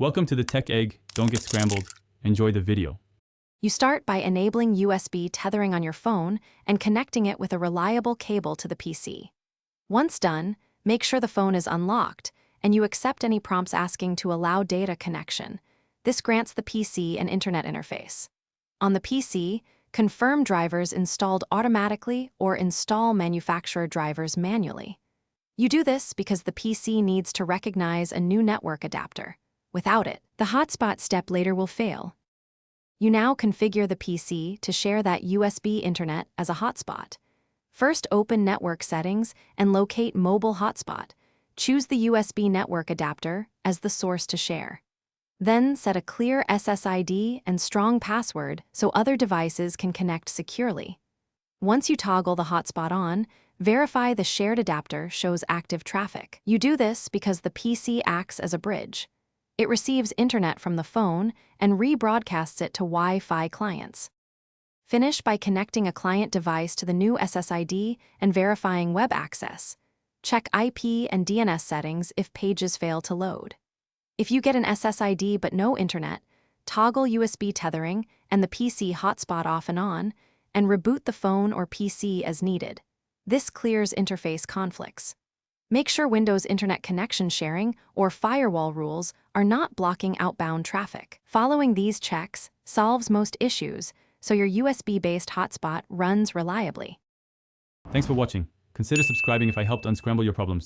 Welcome to the Tech Egg. Don't get scrambled. Enjoy the video. You start by enabling USB tethering on your phone and connecting it with a reliable cable to the PC. Once done, make sure the phone is unlocked and you accept any prompts asking to allow data connection. This grants the PC an internet interface. On the PC, confirm drivers installed automatically or install manufacturer drivers manually. You do this because the PC needs to recognize a new network adapter. Without it, the hotspot step later will fail. You now configure the PC to share that USB internet as a hotspot. First, open Network Settings and locate Mobile Hotspot. Choose the USB network adapter as the source to share. Then set a clear SSID and strong password so other devices can connect securely. Once you toggle the hotspot on, verify the shared adapter shows active traffic. You do this because the PC acts as a bridge. It receives internet from the phone and rebroadcasts it to Wi-Fi clients. Finish by connecting a client device to the new SSID and verifying web access. Check IP and DNS settings if pages fail to load. If you get an SSID but no internet, toggle USB tethering and the PC hotspot off and on, and reboot the phone or PC as needed. This clears interface conflicts. Make sure Windows Internet connection sharing or firewall rules are not blocking outbound traffic. Following these checks solves most issues, so your USB-based hotspot runs reliably. Thanks for watching. Consider subscribing if I helped unscramble your problems.